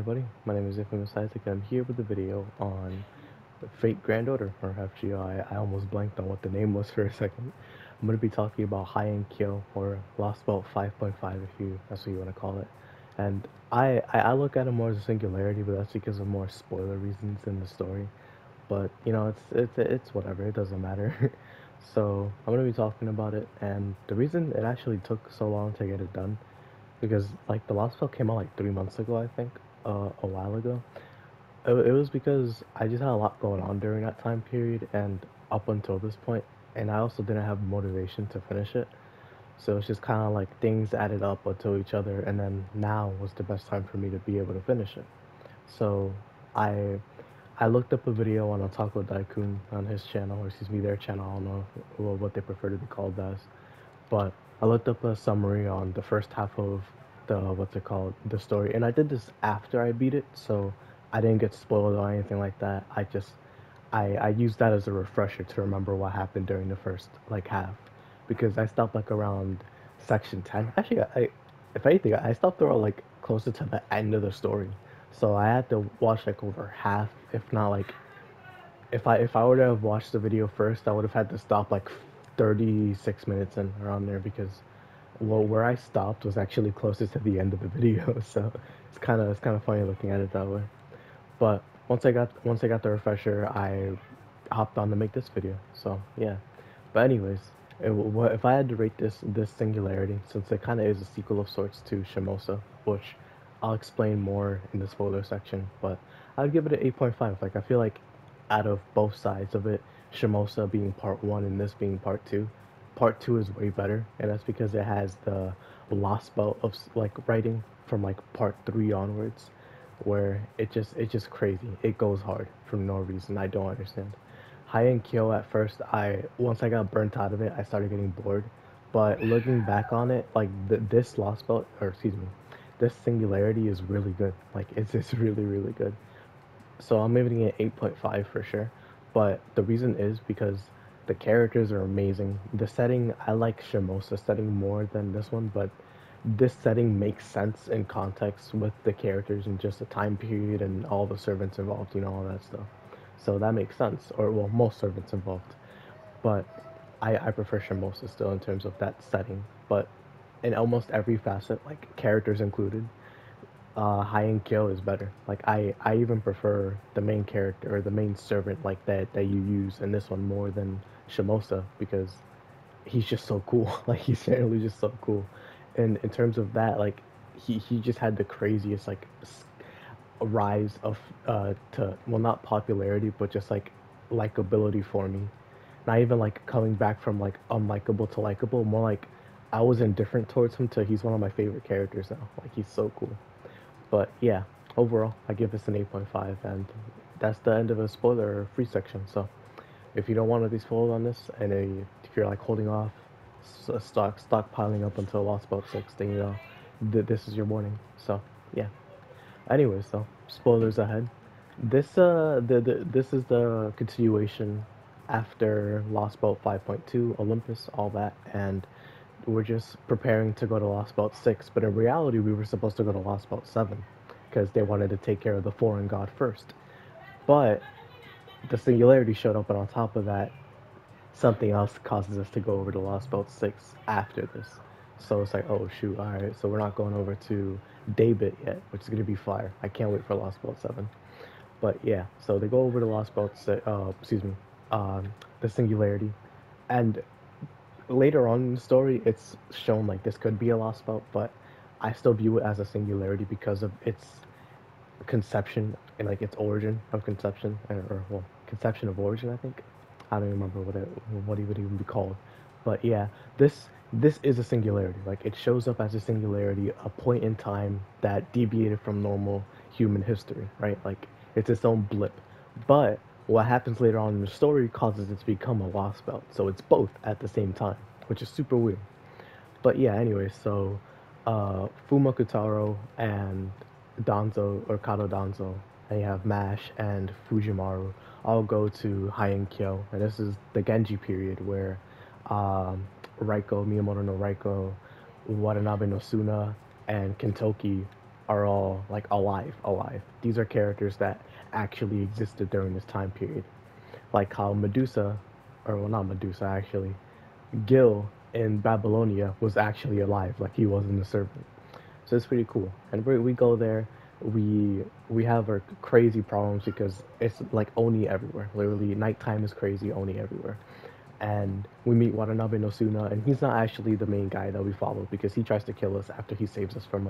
Everybody, my name is Infamous Isaac and I'm here with a video on the Fate Grand Order, or FGO. I almost blanked on what the name was for a second. I'm going to be talking about Heian Kyo, or Lost Belt 5.5 if that's what you want to call it. And I look at it more as a singularity, but that's because of more spoiler reasons in the story. But, you know, it's whatever, it doesn't matter. So, I'm going to be talking about it, and the reason it actually took so long to get it done because like the last spell came out like 3 months ago, I think, a while ago. It was because I just had a lot going on during that time period and up until this point, and I also didn't have motivation to finish it. So it's just kind of like things added up until each other, and then now was the best time for me to be able to finish it. So I I looked up a video on Otaku Daikun on his channel, or excuse me, their channel. I don't know what they prefer to be called as, but I looked up a summary on the first half of the what's it called, the story, and I did this after I beat it, so I didn't get spoiled or anything like that. I used that as a refresher to remember what happened during the first like half, because I stopped like around section 10. Actually, if anything, I stopped around like closer to the end of the story, so I had to watch like over half, if not like if I would have watched the video first, I would have had to stop like 36 minutes in around there because well, where I stopped was actually closest to the end of the video, so it's kind of funny looking at it that way. But once I got the refresher, I hopped on to make this video. So yeah. But anyways, what if I had to rate this singularity, since it kind of is a sequel of sorts to Shimosa, which I'll explain more in the spoiler section. But I'd give it an 8.5. Like I feel like out of both sides of it, Shimosa being part one and this being part two, part two is way better, and that's because it has the lost belt of like writing from like part three onwards, where it's just crazy. It goes hard for no reason. I don't understand. Heian Kyo at first, I once I got burnt out of it, I started getting bored. But looking back on it, like this lost belt, or excuse me, this singularity is really good. Like it's really good. So I'm giving it 8.5 for sure. But the reason is because the characters are amazing. The setting, I like Shimosa setting more than this one, but this setting makes sense in context with the characters and just the time period and all the servants involved, all that stuff. So that makes sense, or well, most servants involved. But I prefer Shimosa still in terms of that setting. But in almost every facet, like characters included, Heian Kyo is better. Like I even prefer the main character or the main servant like that you use in this one more than Shimosa because he's just so cool. Like he's generally just so cool. And in terms of that, like he just had the craziest like rise of to well not popularity but just like likability for me. Not even like coming back from like unlikable to likable, more like I was indifferent towards him to he's one of my favorite characters now. Like he's so cool. But yeah, overall, I give this an 8.5, and that's the end of a spoiler free section. So if you don't want to be spoiled on this, and if you're like holding off, stockpiling up until Lost Boat 6, then this is your warning. So yeah. Anyways, so spoilers ahead. This is the continuation after Lost Boat 5.2, Olympus, all that, and we're just preparing to go to Lost Boat 6, but in reality, we were supposed to go to Lost Boat 7 because they wanted to take care of the foreign god first. But the singularity showed up, and on top of that, something else causes us to go over to Lost Boat 6 after this. So it's like, oh shoot, alright, so we're not going over to Daybit yet, which is going to be fire. I can't wait for Lost Boat 7. But yeah, so they go over to Lost Boat 6, excuse me, the singularity. And later on in the story, it's shown like this could be a lost belt, but I still view it as a singularity because of its conception and like its origin of conception, or well, conception of origin. I think I don't remember what it would even be called, but yeah, this is a singularity. Like it shows up as a singularity, a point in time that deviated from normal human history, right? Like it's its own blip, but what happens later on in the story causes it to become a lost belt. So it's both at the same time, which is super weird. But yeah, anyway, so Fuma Kutaro and Danzo, or Kado Danzo, and you have Mash and Fujimaru all go to Heian Kyo. And this is the Genji period where um, Raiko, Miyamoto no Raiko, Watanabe no Suna, and Kentoki are all like alive. These are characters that actually existed during this time period. Like how Medusa, or well, not Medusa actually, Gil in Babylonia was actually alive, like he was in the serpent. So it's pretty cool. And we go there, we have our crazy problems because it's like Oni everywhere. Literally, nighttime is crazy, Oni everywhere. And we meet Watanabe no Suna, and he's not actually the main guy that we follow because he tries to kill us after he saves us from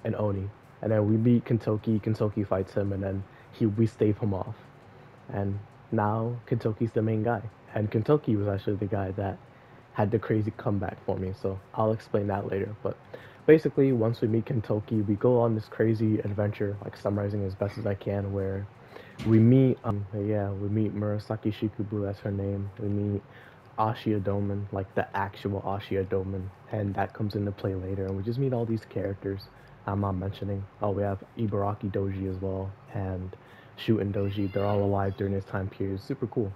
an Oni. And then we meet Kentoki. Kentoki fights him, and then we stave him off. And now Kentoki's the main guy. And Kentoki was actually the guy that had the crazy comeback for me. So I'll explain that later. But basically, once we meet Kentoki, we go on this crazy adventure, like summarizing as best as I can, where we meet Murasaki Shikubu, that's her name. We meet Ashia Doman, like the actual Ashia Doman, and that comes into play later. And we just meet all these characters I'm not mentioning. Oh, we have Ibaraki Doji as well, and Shootin' Doji. They're all alive during this time period. Super cool.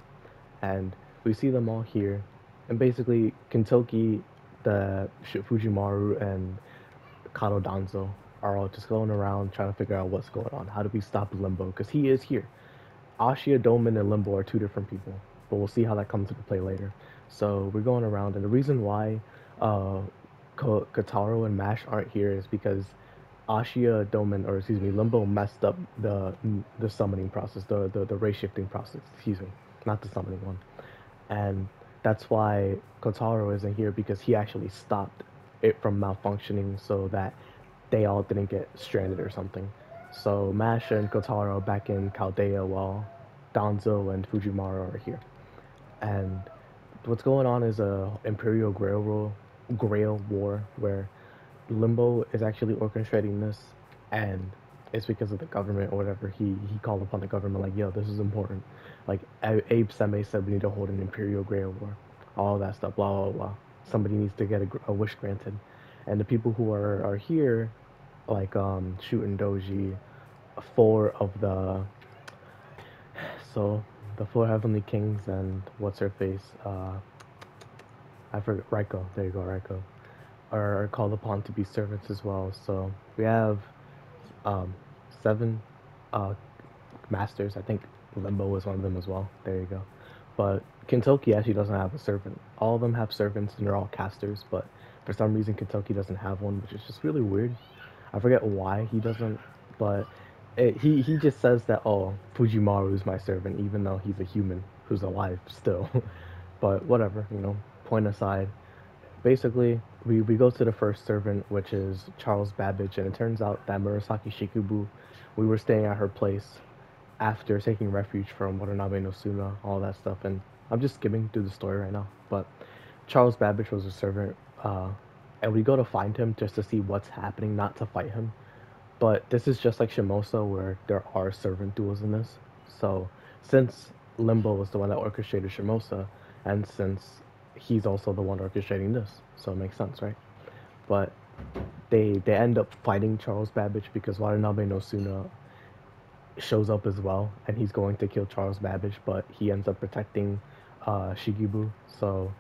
And we see them all here. And basically, Kentoki, the Fujimaru, and Kato Danzo are all just going around trying to figure out what's going on. How do we stop Limbo? Because he is here. Ashia Doman and Limbo are two different people, but we'll see how that comes into play later. So we're going around, and the reason why uh, Kotaro and Mash aren't here is because Ashia Doman, or excuse me, Limbo messed up the summoning process, the race shifting process. Excuse me, not the summoning one, and that's why Kotaro isn't here because he actually stopped it from malfunctioning so that they all didn't get stranded or something. So Mash and Kotaro back in Chaldea while Danzo and Fujimaru are here. And what's going on is a Imperial Grail War where Limbo is actually orchestrating this, and it's because of the government or whatever. He called upon the government like, yo, this is important. Like Abe Seme said, we need to hold an Imperial Grail War, all that stuff, blah blah blah. Somebody needs to get a wish granted, and the people who are here, like Shootin' Doji, four of the four Heavenly Kings and what's her face, I forget, Raiko. There you go, Raiko. Are called upon to be servants as well. So we have um, seven uh, masters. I think Limbo is one of them as well. There you go. But Kentoki actually doesn't have a servant. All of them have servants and they're all casters, but for some reason Kentoki doesn't have one, which is just really weird. I forget why he doesn't, but he just says that, oh, Fujimaru is my servant, even though he's a human who's alive still. But whatever, point aside. Basically, we go to the first servant, which is Charles Babbage, and it turns out that Murasaki Shikubu, we were staying at her place after taking refuge from Watanabe no Suna, all that stuff, and I'm just skimming through the story right now. But Charles Babbage was a servant, and we go to find him just to see what's happening, not to fight him. But this is just like Shimosa, where there are servant duels in this. So since Limbo was the one that orchestrated Shimosa, and since he's also the one orchestrating this, so it makes sense, right? But they end up fighting Charles Babbage because Watanabe no Suna shows up as well, and he's going to kill Charles Babbage, but he ends up protecting Shigibu. So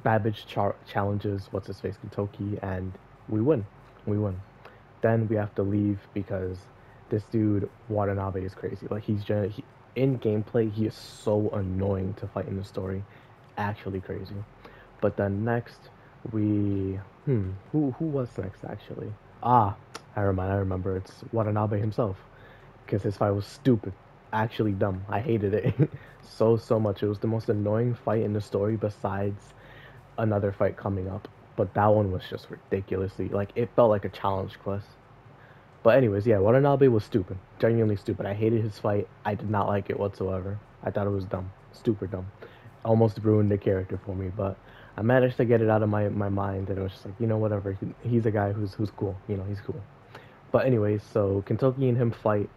Babbage challenges what's his face Kentoki, and we win. We win. Then we have to leave because this dude Watanabe is crazy. Like in gameplay, he is so annoying to fight in the story, actually crazy. But then next who was next actually? I remember. It's Watanabe himself, because his fight was stupid, actually dumb. I hated it so much. It was the most annoying fight in the story besides another fight coming up. But that one was just ridiculously, like, it felt like a challenge quest. But anyways, yeah, Watanabe was stupid. Genuinely stupid. I hated his fight. I did not like it whatsoever. I thought it was dumb. Super dumb. Almost ruined the character for me, but I managed to get it out of my mind, and it was just like, whatever. He's a guy who's cool. He's cool. But anyways, so Kentoki and him fight,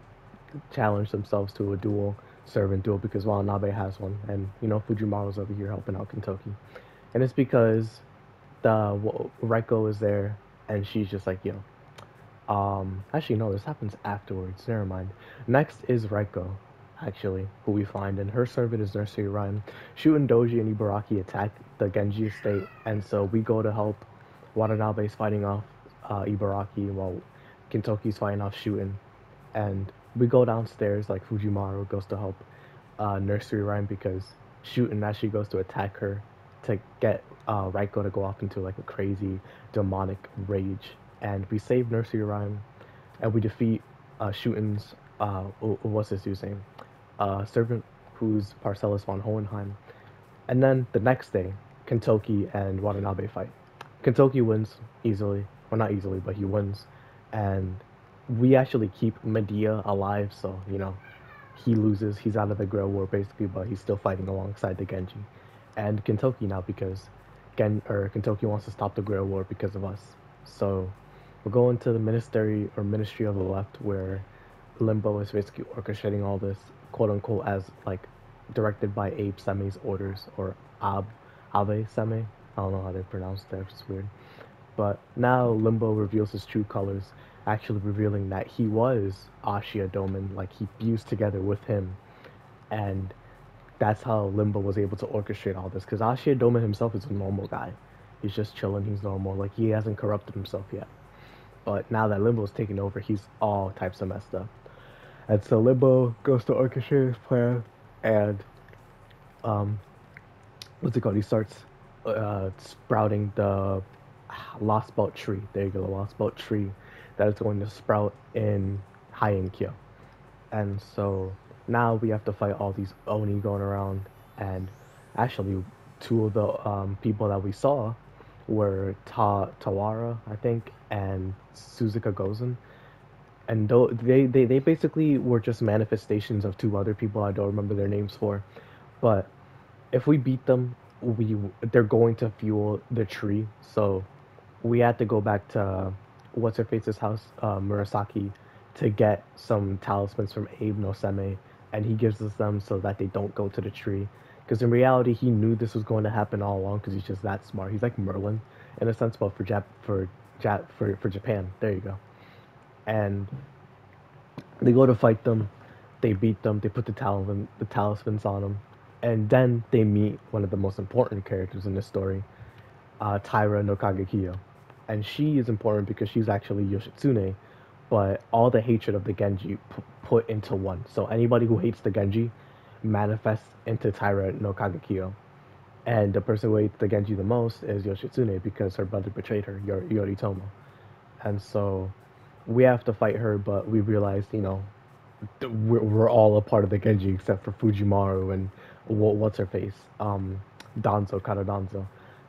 challenge themselves to a duel, servant duel, because Watanabe has one, and Fujimaru's over here helping out Kentoki. And it's because Raiko is there, and she's just like, actually no, this happens afterwards. Never mind. Next is Raiko, actually, who we find, and her servant is Nursery Rhyme. Shootin' Doji and Ibaraki attack the Genji estate, and so we go to help. Watanabe's fighting off Ibaraki while Kintoki's fighting off Shootin, and we go downstairs. Like Fujimaru goes to help Nursery Rhyme because Shootin actually goes to attack her to get Raiko to go off into like a crazy demonic rage, and we save Nursery Rhyme, and we defeat Shootin's what's his name? Servant, who's Parcellus von Hohenheim. And then the next day, Kentoki and Watanabe fight. Kentoki wins easily. Well, not easily, but he wins. And we actually keep Medea alive, so, he loses. He's out of the Grail War, basically, but he's still fighting alongside the Genji. And Kentoki now, because Kentoki wants to stop the Grail War because of us. So we're going to the Ministry of the Left, where Limbo is basically orchestrating all this, quote unquote, as like directed by Abe Seme's orders, or Abe Seme. I don't know how they pronounce that. It's weird. But now Limbo reveals his true colors, actually revealing that he was Ashia Doman, like he fused together with him, and that's how Limbo was able to orchestrate all this. Because Ashia Doman himself is a normal guy. He's just chilling. He's normal. Like he hasn't corrupted himself yet. But now that Limbo's taken over, he's all types of messed up. And so Limbo goes to orchestrate his plan, and what's it called? He starts sprouting the Lostbelt tree. There you go, the Lostbelt tree that is going to sprout in Heian Kyo. And so now we have to fight all these Oni going around, and actually two of the people that we saw were Tawara, I think, and Suzuka Gozen. And they basically were just manifestations of two other people I don't remember their names for. But if we beat them, they're going to fuel the tree. So we had to go back to what's her face's house, Murasaki, to get some talismans from Abe no Seme, and he gives us them so that they don't go to the tree. Because in reality, he knew this was going to happen all along because he's just that smart. He's like Merlin in a sense, but for Japan. There you go. And they go to fight them, they beat them, they put the talismans on them, and then they meet one of the most important characters in this story, Taira no Kagekiyo. And she is important because she's actually Yoshitsune, but all the hatred of the Genji put into one. So anybody who hates the Genji manifests into Taira no Kagekiyo. And the person who hates the Genji the most is Yoshitsune because her brother betrayed her, Yoritomo. And so we have to fight her, but we realized, we're all a part of the Genji except for Fujimaru and what's her face, Danzo, Kara Danzo.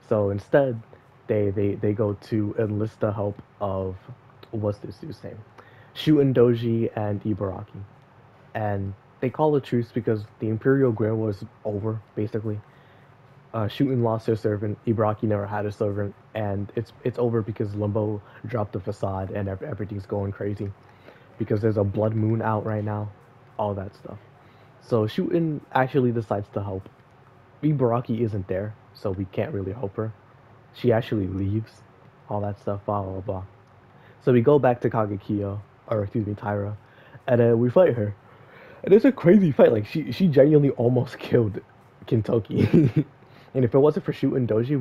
So instead, they go to enlist the help of what's this dude's name, Shuten Doji and Ibaraki, and they call a truce because the Imperial Grail was over basically. Shootin lost her servant. Ibaraki never had a servant, and it's over because Limbo dropped the facade and everything's going crazy because there's a blood moon out right now, all that stuff. So Shootin actually decides to help. Ibaraki isn't there, so we can't really help her. She actually leaves, all that stuff, blah blah blah. So we go back to Kagekiyo, or excuse me, Taira, and then we fight her. And it's a crazy fight. Like she genuinely almost killed Kintoki. And if it wasn't for Shootin Doji,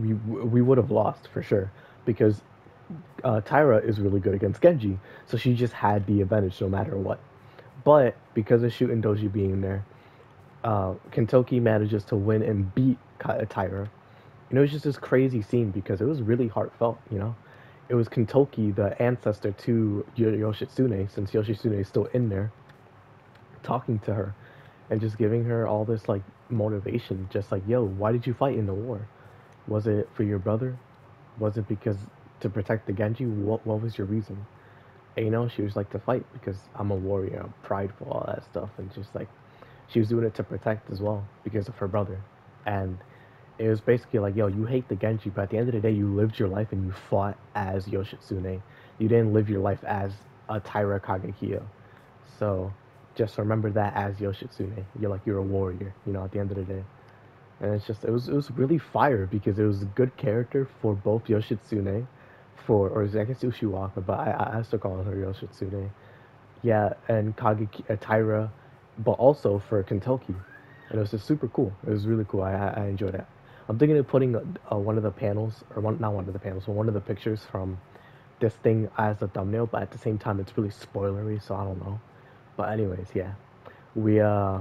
we would have lost for sure because Taira is really good against Genji, so she just had the advantage no matter what. But because of Shootin Doji being there, Kintoki manages to win and beat Taira. It was just this crazy scene because it was really heartfelt. It was Kintoki, the ancestor to Yoshitsune, since Yoshitsune is still in there, talking to her and just giving her all this like motivation, just like, yo, why did you fight in the war? Was it for your brother? Was it because to protect the Genji? What was your reason? And, she was like, to fight because I'm a warrior, I'm prideful, all that stuff, and just like she was doing it to protect as well because of her brother. And it was basically like, yo, you hate the Genji, but at the end of the day, you lived your life and you fought as Yoshitsune. You didn't live your life as a Taira Kagekiyo. So just remember that as Yoshitsune. You're a warrior, at the end of the day. And it was really fire because it was a good character for both Yoshitsune, or I guess Ushiwaka, but I still call her Yoshitsune. Yeah, and Taira, but also for Kintoki. And it was just super cool. It was really cool. I enjoyed it. I'm thinking of putting one of the panels, or not one of the panels, but one of the pictures from this thing as a thumbnail, but at the same time it's really spoilery, so I don't know. But anyways, yeah, we uh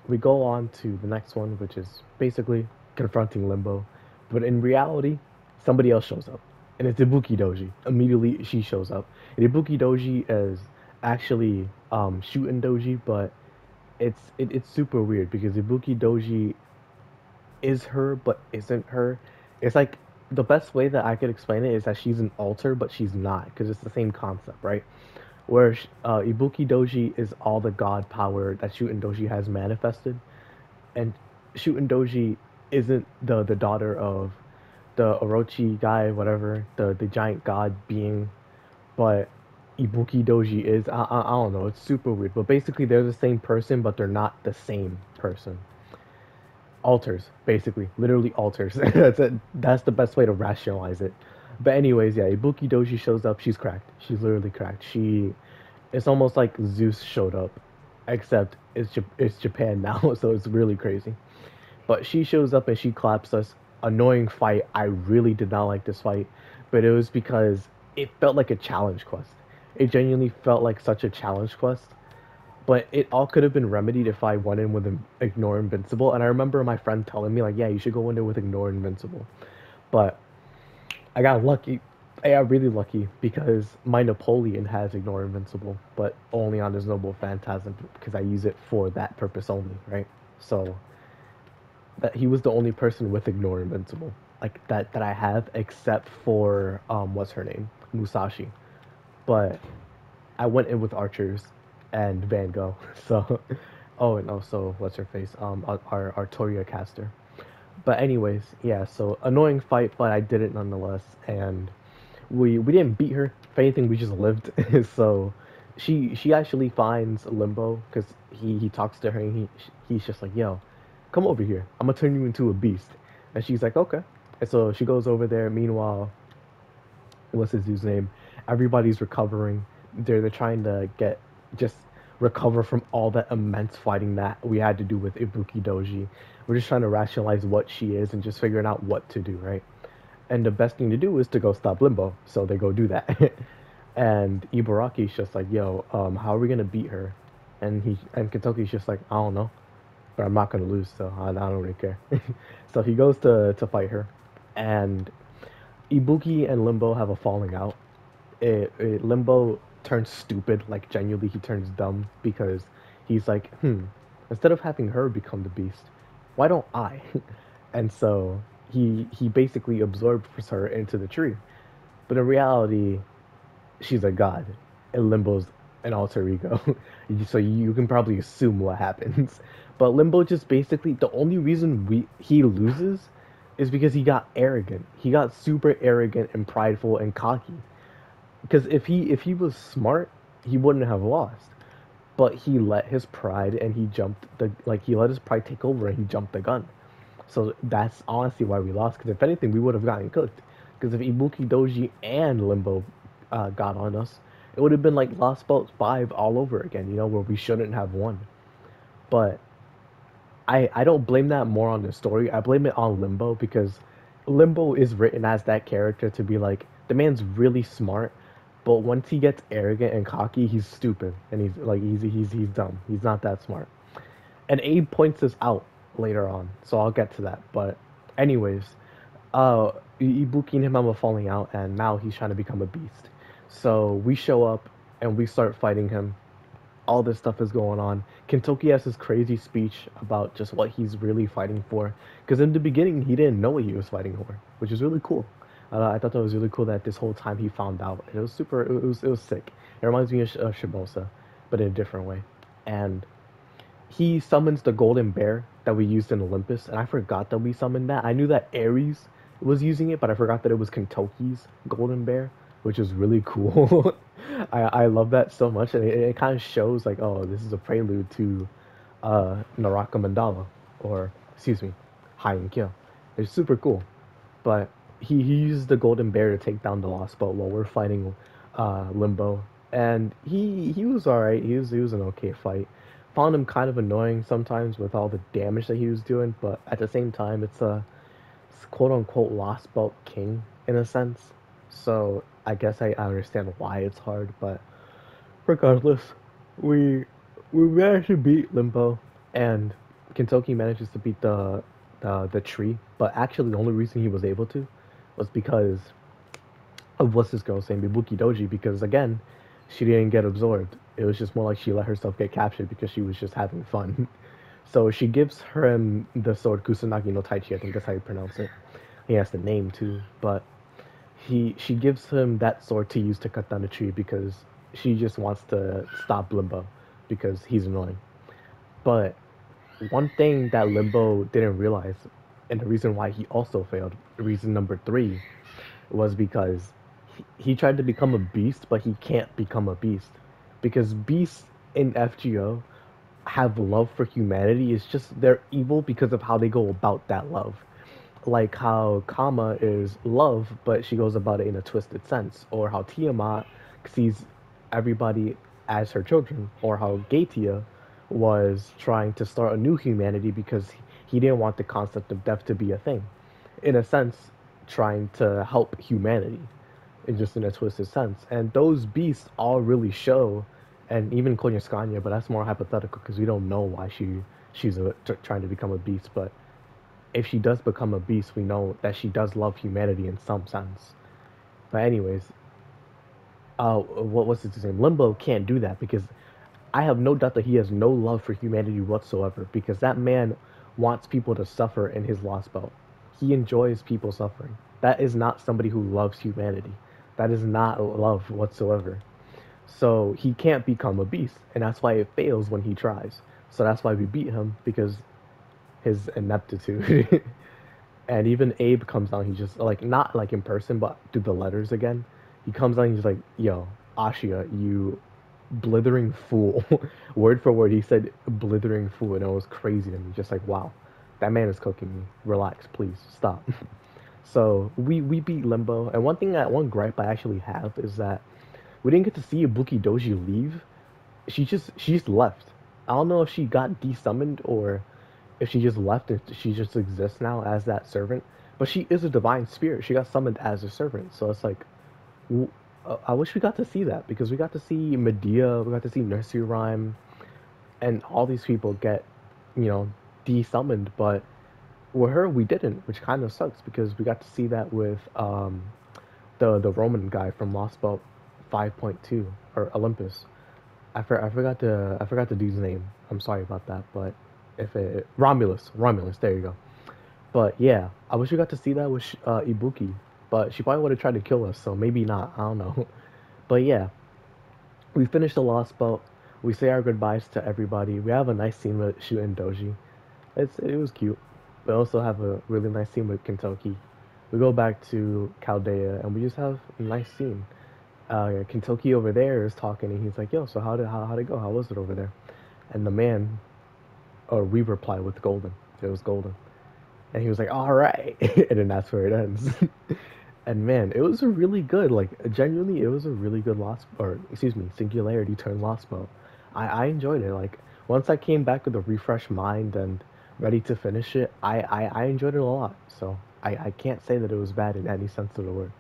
we go on to the next one, which is basically confronting Limbo, but in reality, somebody else shows up, and it's Ibuki Doji. Immediately, she shows up. And Ibuki Doji is actually shooting Doji, but it's super weird because Ibuki Doji is her but isn't her. It's like the best way that I could explain it is that she's an alter, but she's not because it's the same concept, right? Where Ibuki Doji is all the god power that Shuten Doji has manifested, and Shuten Doji isn't the daughter of the Orochi guy, whatever, the giant god being, but Ibuki Doji is. I don't know. It's super weird, but basically they're the same person, but they're not the same person. Alters, basically, literally alters. That's the best way to rationalize it. But anyways, yeah, Ibuki Doji shows up. She's cracked. She's literally cracked. It's almost like Zeus showed up, except it's Japan now, so it's really crazy. But she shows up and she claps us. Annoying fight. I really did not like this fight, but it was because it felt like a challenge quest. It genuinely felt like such a challenge quest, but it all could have been remedied if I went in with Ignore Invincible. And I remember my friend telling me like, yeah, you should go in there with Ignore Invincible. But I got lucky. I got really lucky because my Napoleon has Ignore Invincible, but only on his Noble Phantasm because I use it for that purpose only, right? So that he was the only person with Ignore Invincible like that I have, except for what's her name, Musashi. But I went in with archers and Van Gogh. So, oh, and also what's her face? Our Toria caster. But anyways, yeah. So annoying fight, but I did it nonetheless, and we didn't beat her. If anything, we just lived. So she actually finds Limbo because he talks to her and he's just like, yo, come over here. I'm gonna turn you into a beast. And she's like, okay. And so she goes over there. Meanwhile, what's his dude's name? Everybody's recovering. They're trying to get just recover from all that immense fighting that we had to do with Ibuki Doji. We're just trying to rationalize what she is and just figuring out what to do, right? And the best thing to do is to go stop Limbo. So they go do that. And Ibaraki's just like, yo, how are we gonna beat her? And Kentucky's just like, I don't know, but I'm not gonna lose, so I don't really care. So he goes to fight her, and Ibuki and Limbo have a falling out. Limbo turns stupid, like genuinely he turns dumb because he's like, instead of having her become the beast, why don't I? And so he basically absorbs her into the tree. But in reality, she's a god, and Limbo's an alter ego. So you can probably assume what happens. But Limbo just basically the only reason he loses is because he got arrogant. He got super arrogant and prideful and cocky. Because if he was smart, he wouldn't have lost. But he let his pride and he let his pride take over and he jumped the gun. So that's honestly why we lost. Because if anything, we would have gotten cooked. Because if Ibuki Doji and Limbo got on us, it would have been like Lostbelt 5 all over again, where we shouldn't have won. But I don't blame that more on the story. I blame it on Limbo because Limbo is written as that character to be like, the man's really smart, but once he gets arrogant and cocky, he's stupid. And he's dumb. He's not that smart. And Abe points this out later on, so I'll get to that. But anyways, uh, Ibuki and him have a falling out, and now he's trying to become a beast. So we show up and we start fighting him. All this stuff is going on. Kentoki has this crazy speech about just what he's really fighting for. Because in the beginning, he didn't know what he was fighting for, which is really cool. I thought that was really cool that this whole time he found out. It was super. It was sick. It reminds me of Shibosa, but in a different way. And he summons the golden bear that we used in Olympus, and I forgot that we summoned that. I knew that Ares was using it, but I forgot that it was Kentoki's golden bear, which is really cool. I love that so much, and it kind of shows like, oh, this is a prelude to Naraka Mandala, or excuse me, Heian Kyo. It's super cool, but he used the golden bear to take down the Lostbelt while we're fighting Limbo, and he was alright. He was an okay fight. Found him kind of annoying sometimes with all the damage that he was doing, but at the same time, it's a quote unquote Lostbelt king in a sense. So I guess I understand why it's hard, but regardless, we we managed to beat Limbo, and Kentucky manages to beat the tree. But actually, the only reason he was able to was because of what's this girl's name, Ibuki Doji. Because again, she didn't get absorbed. It was just more like she let herself get captured because she was just having fun. So she gives him the sword Kusanagi no Taichi. I think that's how you pronounce it. He has the name too, but she gives him that sword to use to cut down the tree because she just wants to stop Limbo because he's annoying. But one thing that Limbo didn't realize, and the reason why he also failed, reason number three, was because he tried to become a beast, but he can't become a beast because beasts in FGO have love for humanity. It's just they're evil because of how they go about that love. Like how Kama is love, but she goes about it in a twisted sense, or how Tiamat sees everybody as her children, or how Gatia was trying to start a new humanity because he didn't want the concept of death to be a thing. In a sense, trying to help humanity, in just in a twisted sense. And those beasts all really show, and even Konya, but that's more hypothetical because we don't know why she's trying to become a beast. But if she does become a beast, we know that she does love humanity in some sense. But anyways, what was his name? Limbo can't do that because I have no doubt that he has no love for humanity whatsoever because that man wants people to suffer in his lost belt. He enjoys people suffering. That is not somebody who loves humanity. That is not love whatsoever. So he can't become a beast, and that's why it fails when he tries. So that's why we beat him because his ineptitude. And even Abe comes down. He's just like not like in person, but through the letters again. He comes down. He's like, "Yo, Ashia, you blithering fool." Word for word, he said "blithering fool," and it was crazy to me. Just like, wow, that man is cooking me. Relax, please stop. So we beat Limbo, and one gripe I actually have is that we didn't get to see Ibuki Doji leave. She just left. I don't know if she got desummoned or if she just left and she just exists now as that servant. But she is a divine spirit. She got summoned as a servant. So it's like, I wish we got to see that because we got to see Medea, we got to see Nursery Rhyme, and all these people get, you know, desummoned. But with her, we didn't, which kind of sucks because we got to see that with the Roman guy from Lost Belt 5.2 or Olympus. I forgot the dude's name. I'm sorry about that, but if it Romulus, there you go. But yeah, I wish we got to see that with Ibuki, but she probably would have tried to kill us, so maybe not. I don't know. But yeah, we finished the Lost Belt. We say our goodbyes to everybody. We have a nice scene with Shu and Doji. It was cute. We also have a really nice scene with Kentucky. We go back to Chaldea and we just have a nice scene. Kentucky over there is talking and he's like, "Yo, so how'd it go? How was it over there?" And the man, or we reply with golden. It was golden. And he was like, "All right," and then that's where it ends. And man, it was a really good, like genuinely, it was a really good lost, or excuse me, singularity turn lost bow. I enjoyed it. Like once I came back with a refreshed mind and ready to finish it, I enjoyed it a lot. So I can't say that it was bad in any sense of the word.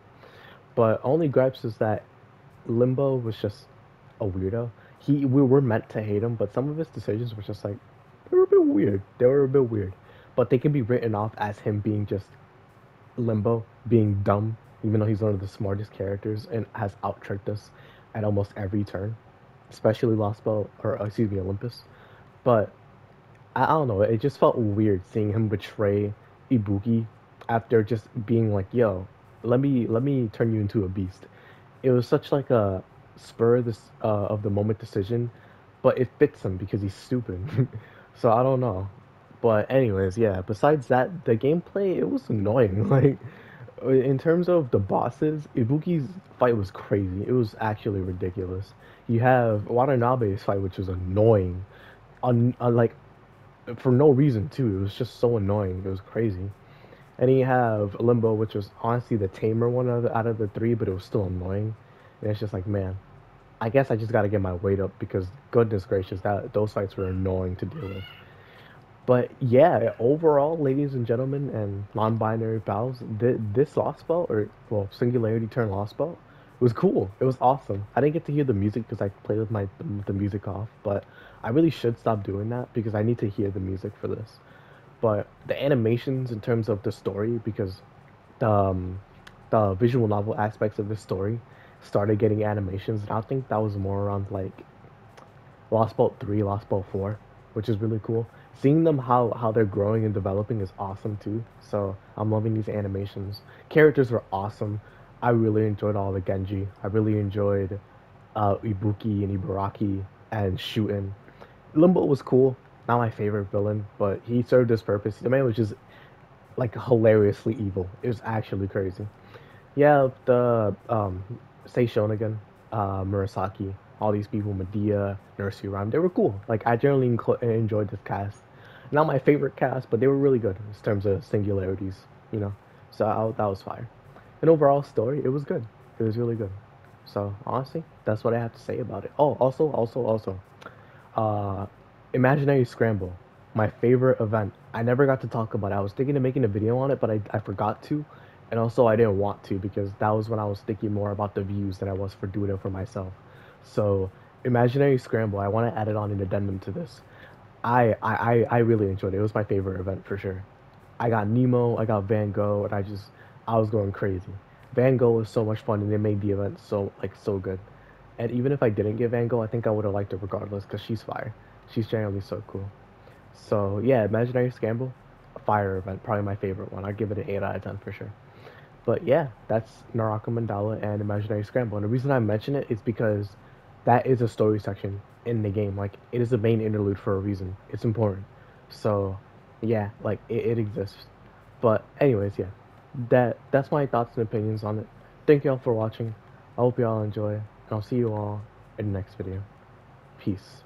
But only gripes is that Limbo was just a weirdo. We were meant to hate him, but some of his decisions were just like they were a bit weird. They were a bit weird, but they can be written off as him being just Limbo, being dumb, even though he's one of the smartest characters and has out tricked us at almost every turn, especially Lost Belt or excuse me Olympus. But I don't know. It just felt weird seeing him betray Ibuki after just being like, "Yo, let me turn you into a beast." It was such like a spur of the moment decision, but it fits him because he's stupid. So I don't know. But anyways, yeah. Besides that, the gameplay it was annoying. Like in terms of the bosses, Ibuki's fight was crazy. It was actually ridiculous. You have Watanabe's fight, which was annoying, like for no reason too. It was just so annoying. It was crazy. And you have Limbo, which was honestly the tamer one out of the three, but it was still annoying. And it's just like, man, I guess I just got to get my weight up because goodness gracious, that those fights were annoying to deal with. But yeah, overall, ladies and gentlemen, and non-binary pals, this Lost Belt, or well, Singularity Turn Lost Belt, It was cool. It was awesome. I didn't get to hear the music because I played with the music off, but I really should stop doing that because I need to hear the music for this. But the animations in terms of the story, because the um, the visual novel aspects of the story started getting animations, and I think that was more around like Lost Bolt 3, Lost Bolt 4, which is really cool. Seeing them how they're growing and developing is awesome too. So I'm loving these animations. Characters were awesome. I really enjoyed all the Genji. I really enjoyed Ibuki and Ibaraki and Shooten. Limbo was cool. Not my favorite villain, but he served his purpose. The man was just like hilariously evil. It was actually crazy. Yeah, the Sei Shonen, Murasaki, all these people, Medea, Nursery Rhyme, they were cool. Like I generally enjoyed this cast. Not my favorite cast, but they were really good in terms of singularities, you know. So that was fire. And overall story, it was good. It was really good. So honestly, that's what I have to say about it. Oh, also, uh, Imaginary Scramble, my favorite event. I never got to talk about it. I was thinking of making a video on it, but I forgot to. And also, I didn't want to because that was when I was thinking more about the views than I was for doing it for myself. So, Imaginary Scramble, I want to add it on an addendum to this. I really enjoyed it. It was my favorite event for sure. I got Nemo, I got Van Gogh, and I was going crazy. Van Gogh was so much fun, and it made the event so good. And even if I didn't get Van Gogh, I think I would have liked it regardless because she's fire. She's generally so cool. So yeah, Imaginary Scramble, a fire event, probably my favorite one. I'd give it an 8 out of 10 for sure. But yeah, that's Naraka Mandala and Imaginary Scramble. And the reason I mention it is because that is a story section in the game. Like it is a main interlude for a reason. It's important. So yeah, like it exists. But anyways, yeah, that's my thoughts and opinions on it. Thank y'all for watching. I hope y'all enjoy, and I'll see you all in the next video. Peace.